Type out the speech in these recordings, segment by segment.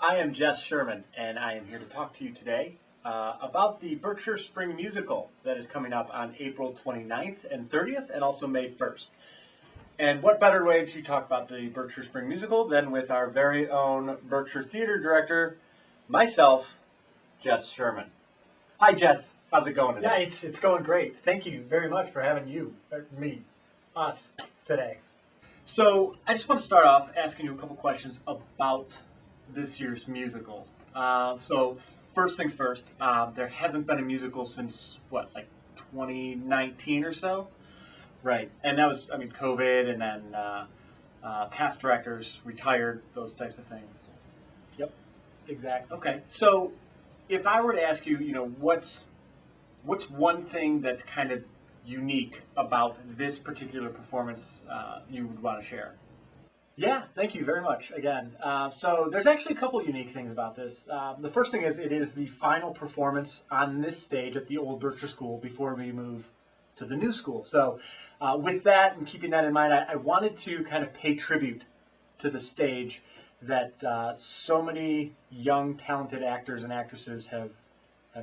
I am Jess Sherman, and I am here to talk to you today about the Berkshire Spring Musical that is coming up on April 29th and 30th, and also May 1st. And what better way to talk about the Berkshire Spring Musical than with our very own Berkshire Theater Director, myself, Jess Sherman. Hi, Jess. How's it going today? Yeah, it's going great. Thank you very much for having us today. So I just want to start off asking you a couple questions about this year's musical. So first things first, there hasn't been a musical since, like 2019 or so? Right. And that was, COVID, and then past directors retired, those types of things. Yep, exactly. Okay. So if I were to ask you, what's one thing that's kind of unique about this particular performance you would want to share? Yeah, thank you very much again. So there's actually a couple unique things about this. The first thing is it is the final performance on this stage at the old Berkshire School before we move to the new school. So with that and keeping that in mind, I wanted to kind of pay tribute to the stage that so many young, talented actors and actresses have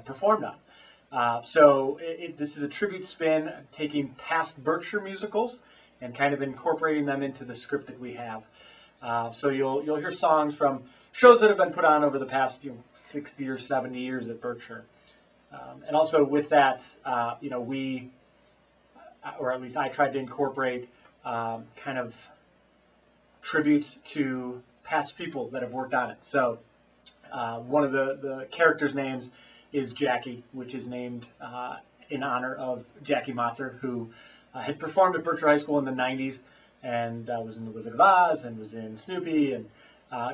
performed on. So this is a tribute spin, taking past Berkshire musicals and kind of incorporating them into the script that we have. So you'll hear songs from shows that have been put on over the past 60 or 70 years at Berkshire. And also with that, we, or at least I tried to incorporate kind of tributes to past people that have worked on it. So one of the characters' names is Jackie, which is named in honor of Jackie Motzer, who had performed at Berkshire High School in the 90s and was in The Wizard of Oz and was in Snoopy, and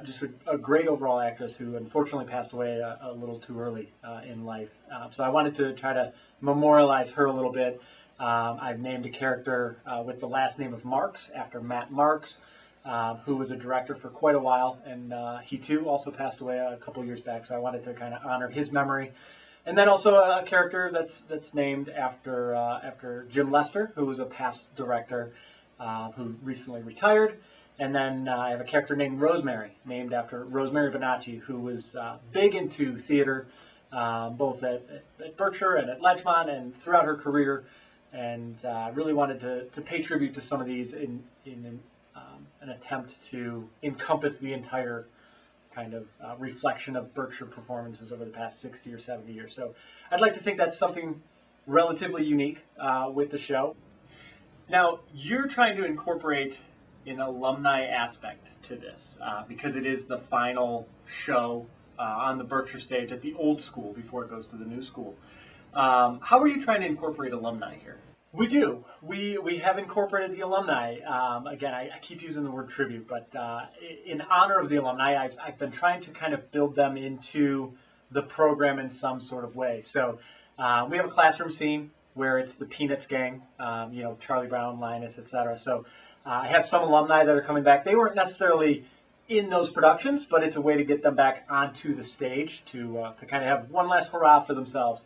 just a great overall actress who unfortunately passed away a little too early in life. So I wanted to try to memorialize her a little bit. I've named a character with the last name of Marks after Matt Marks, who was a director for quite a while, and he too also passed away a couple years back, so I wanted to kind of honor his memory. And then also a character that's named after Jim Lester, who was a past director who recently retired. And then I have a character named Rosemary, named after Rosemary Bonacci, who was big into theater, both at Berkshire and at Lechmont and throughout her career, and really wanted to pay tribute to some of these in an attempt to encompass the entire kind of reflection of Berkshire performances over the past 60 or 70 years. So I'd like to think that's something relatively unique with the show. Now, you're trying to incorporate an alumni aspect to this because it is the final show on the Berkshire stage at the old school before it goes to the new school. How are you trying to incorporate alumni here? We do. We have incorporated the alumni. Again, I keep using the word tribute, but in honor of the alumni, I've been trying to kind of build them into the program in some sort of way. So we have a classroom scene where it's the Peanuts gang, Charlie Brown, Linus, etc. So I have some alumni that are coming back. They weren't necessarily in those productions, but it's a way to get them back onto the stage to kind of have one last hurrah for themselves.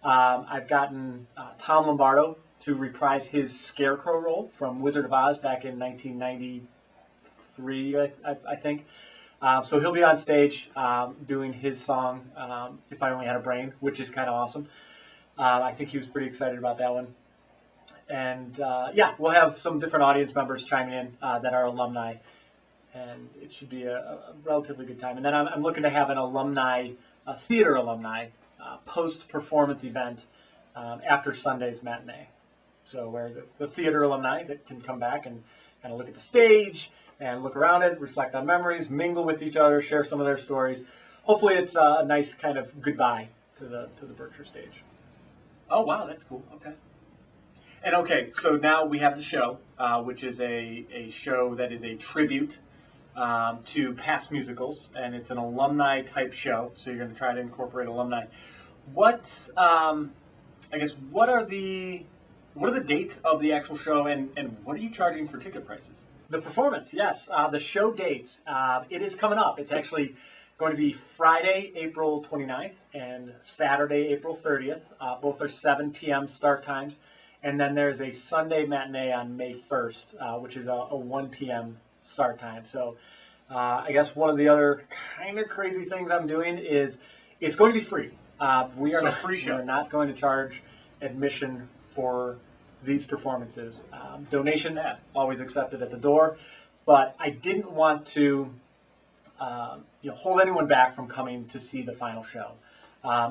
I've gotten Tom Lombardo to reprise his Scarecrow role from Wizard of Oz back in 1993, I think. So he'll be on stage doing his song, If I Only Had a Brain, which is kind of awesome. I think he was pretty excited about that one. And we'll have some different audience members chiming in that are alumni, and it should be a relatively good time. And then I'm looking to have a theater alumni post-performance event after Sunday's matinee. So where the theater alumni that can come back and kind of look at the stage and look around it, reflect on memories, mingle with each other, share some of their stories. Hopefully it's a nice kind of goodbye to the Berkshire stage. Oh, wow, that's cool. Okay. And okay, so now we have the show, which is a show that is a tribute to past musicals, and it's an alumni type show, so you're going to try to incorporate alumni. What are the dates of the actual show, and what are you charging for ticket prices? The performance, yes. The show dates, it is coming up. It's actually going to be Friday, April 29th, and Saturday, April 30th. Both are 7 p.m. start times. And then there's a Sunday matinee on May 1st, which is a 1 p.m. start time. So I guess one of the other kind of crazy things I'm doing is it's going to be free. We are So not, free we show. are not going to charge admission for these performances. Donations Yeah. always accepted at the door, but I didn't want to hold anyone back from coming to see the final show.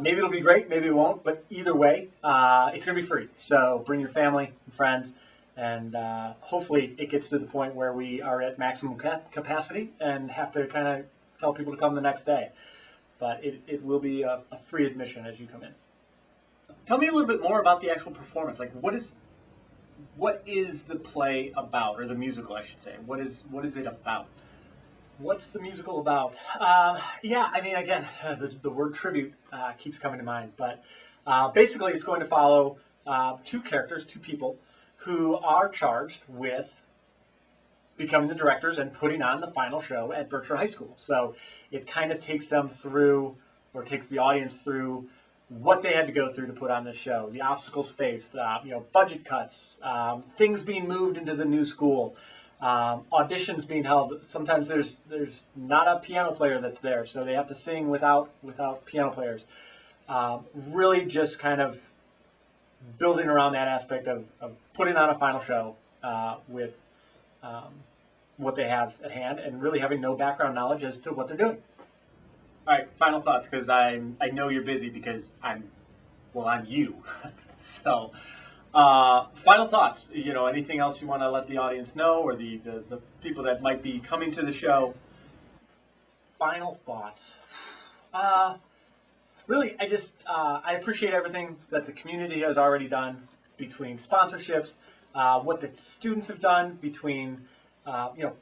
Maybe it'll be great, maybe it won't, but either way, it's going to be free. So bring your family and friends, and hopefully it gets to the point where we are at maximum capacity and have to kind of tell people to come the next day. But it will be a free admission as you come in. Tell me a little bit more about the actual performance. Like, what is the play about, or the musical, I should say? What is it about? What's the musical about? Yeah, I mean, again, the word tribute keeps coming to mind, but basically it's going to follow two characters, two people, who are charged with becoming the directors and putting on the final show at Berkshire High School. So it kind of takes them through, or takes the audience through, what they had to go through to put on this show, the obstacles faced, budget cuts, things being moved into the new school, auditions being held. Sometimes there's not a piano player that's there, so they have to sing without piano players. Really just kind of building around that aspect of putting on a final show with what they have at hand, and really having no background knowledge as to what they're doing. All right, final thoughts, because I know you're busy because I'm you. So, final thoughts. Anything else you want to let the audience know, or the people that might be coming to the show? Final thoughts. Really, I appreciate everything that the community has already done, between sponsorships, what the students have done, between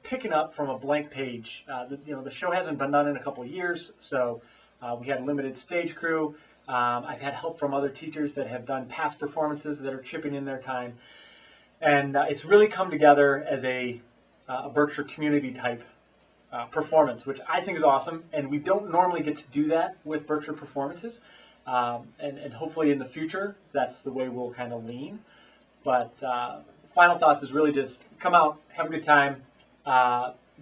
picking up from a blank page. The show hasn't been done in a couple of years, so we had limited stage crew. I've had help from other teachers that have done past performances that are chipping in their time, and it's really come together as a Berkshire community type performance, which I think is awesome. And we don't normally get to do that with Berkshire performances, and hopefully in the future that's the way we'll kind of lean. But final thoughts is really just come out, have a good time,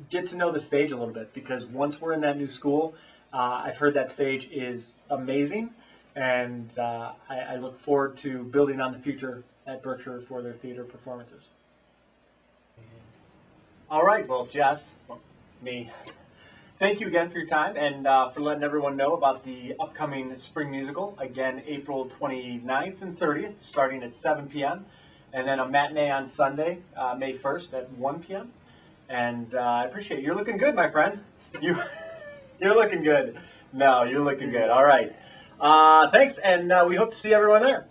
get to know the stage a little bit, because once we're in that new school, I've heard that stage is amazing, and I look forward to building on the future at Berkshire for their theater performances. All right, well, Jess, me, thank you again for your time, and for letting everyone know about the upcoming spring musical. Again, April 29th and 30th, starting at 7 p.m., and then a matinee on Sunday, May 1st at 1 p.m. And I appreciate it. You're looking good, my friend. You're looking good. No, you're looking good. All right. Thanks, and we hope to see everyone there.